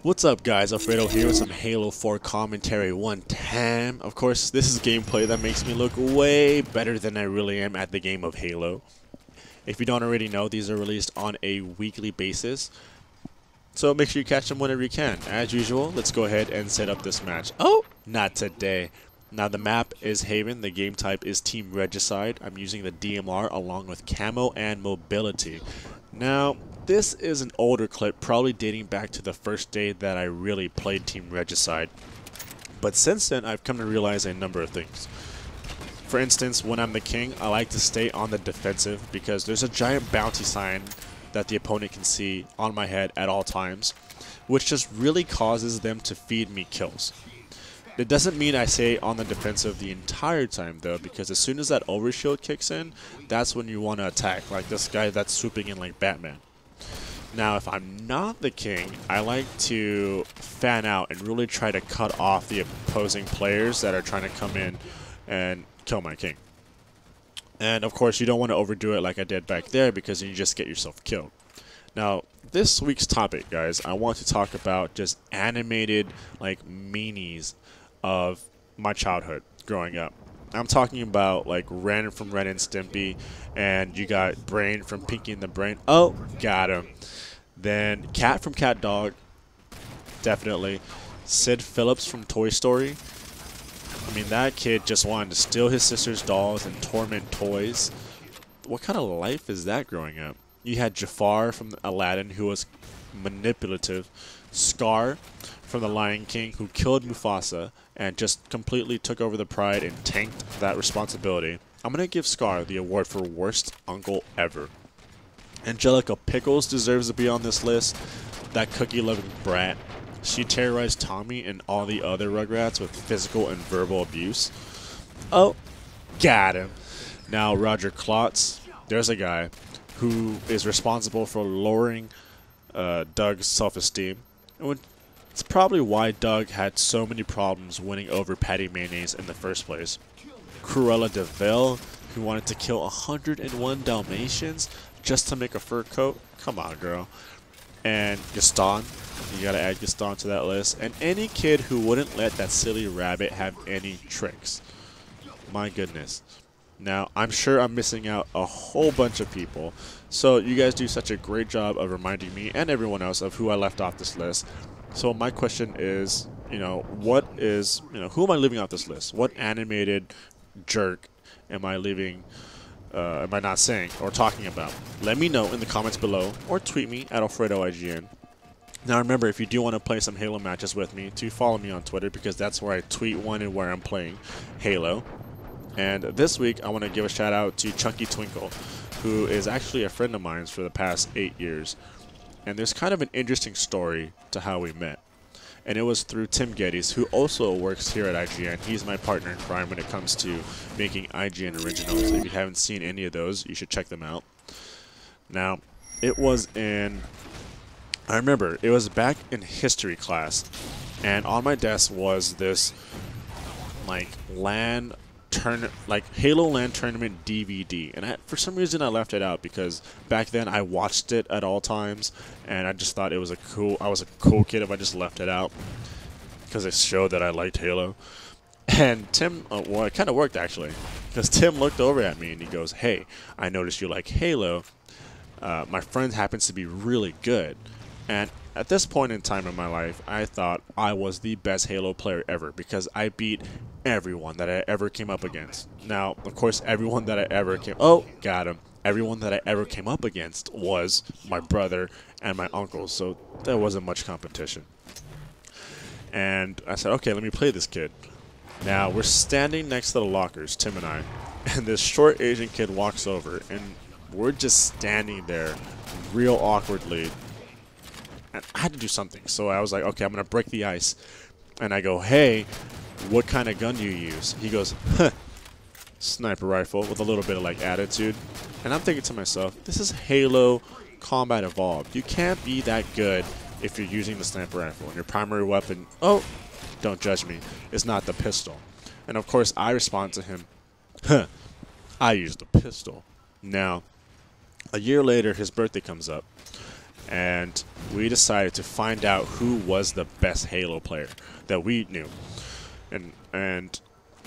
What's up guys, Alfredo here with some Halo 4 commentary one time. Of course, this is gameplay that makes me look way better than I really am at the game of Halo. If you don't already know, these are released on a weekly basis, so make sure you catch them whenever you can. As usual, let's go ahead and set up this match. Oh, not today. Now the map is Haven, the game type is Team Regicide. I'm using the DMR along with camo and mobility. Now, this is an older clip, probably dating back to the first day that I really played Team Regicide. But since then, I've come to realize a number of things. For instance, when I'm the king, I like to stay on the defensive because there's a giant bounty sign that the opponent can see on my head at all times, which just really causes them to feed me kills. It doesn't mean I stay on the defensive the entire time though, because as soon as that overshield kicks in, that's when you want to attack, like this guy that's swooping in like Batman. Now, if I'm not the king, I like to fan out and really try to cut off the opposing players that are trying to come in and kill my king. And of course, you don't want to overdo it like I did back there because then you just get yourself killed. Now, this week's topic, guys, I want to talk about just animated like meanies of my childhood growing up. I'm talking about like Ren from Ren and Stimpy, and you got Brain from Pinky and the Brain. Oh, got him. Then Cat from Cat Dog, definitely. Sid Phillips from Toy Story. I mean, that kid just wanted to steal his sister's dolls and torment toys. What kind of life is that growing up? You had Jafar from Aladdin, who was manipulative. Scar from The Lion King, who killed Mufasa and just completely took over the pride and tanked that responsibility. I'm going to give Scar the award for worst uncle ever. Angelica Pickles deserves to be on this list. That cookie-loving brat. She terrorized Tommy and all the other Rugrats with physical and verbal abuse. Oh, got him. Now Roger Klotz, there's a guy who is responsible for lowering Doug's self-esteem. It's probably why Doug had so many problems winning over Patty Mayonnaise in the first place. Cruella de Vil, who wanted to kill 101 Dalmatians just to make a fur coat. Come on, girl. And Gaston, you gotta add Gaston to that list. And any kid who wouldn't let that silly rabbit have any tricks. My goodness. Now, I'm sure I'm missing out a whole bunch of people. So you guys do such a great job of reminding me and everyone else of who I left off this list. So my question is, who am I leaving off this list? What animated jerk am I leaving, am I not saying or talking about? Let me know in the comments below or tweet me at AlfredoIGN. Now remember, if you do want to play some Halo matches with me, to follow me on Twitter because that's where I tweet when and where I'm playing Halo. And this week, I want to give a shout out to Chunky Twinkle, who is actually a friend of mine for the past 8 years. And there's kind of an interesting story to how we met. And it was through Tim Geddes, who also works here at IGN. He's my partner in crime when it comes to making IGN originals. If you haven't seen any of those, you should check them out. Now, it was I remember, it was back in history class. And on my desk was this, like, Halo LAN tournament DVD, and for some reason I left it out because back then I watched it at all times, and I just thought I was a cool kid if I just left it out because it showed that I liked Halo. And Tim, well, it kind of worked actually, because Tim looked over at me and he goes, "Hey, I noticed you like Halo. My friend happens to be really good." And at this point in time in my life, I thought I was the best Halo player ever because I beat everyone that I ever came up against. Now, of course, everyone that I ever Everyone that I ever came up against was my brother and my uncle, so there wasn't much competition. And I said, okay, let me play this kid. Now, we're standing next to the lockers, Tim and I, and this short Asian kid walks over, and we're just standing there real awkwardly. And I had to do something, so I was like, okay, I'm going to break the ice. And I go, hey, what kind of gun do you use? He goes, huh, sniper rifle, with a little bit of like attitude. And I'm thinking to myself, this is Halo Combat Evolved. You can't be that good if you're using the sniper rifle. And your primary weapon, oh, don't judge me, is not the pistol. And of course, I respond to him, huh, I used the pistol. Now, a year later, his birthday comes up. and we decided to find out who was the best Halo player that we knew. And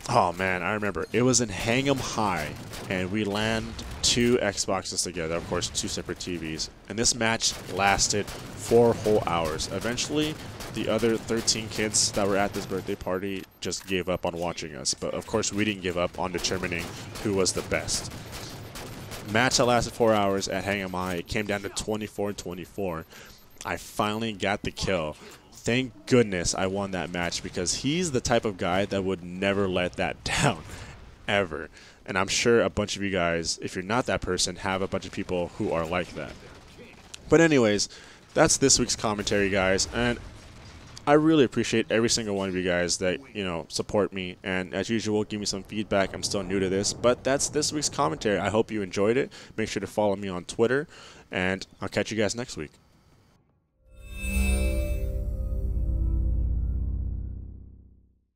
oh man, I remember it was in Hang 'em High, and we landed 2 Xboxes together, of course 2 separate TVs, and this match lasted 4 whole hours. Eventually, the other 13 kids that were at this birthday party just gave up on watching us, but of course we didn't give up on determining who was the best. Match that lasted 4 hours at Hang 'em High. It came down to 24-24. I finally got the kill. Thank goodness I won that match, because he's the type of guy that would never let that down, ever. And I'm sure a bunch of you guys, if you're not that person, have a bunch of people who are like that. But anyways, that's this week's commentary, guys, and I really appreciate every single one of you guys that, support me, and as usual, give me some feedback. I'm still new to this, but that's this week's commentary. I hope you enjoyed it. Make sure to follow me on Twitter, and I'll catch you guys next week.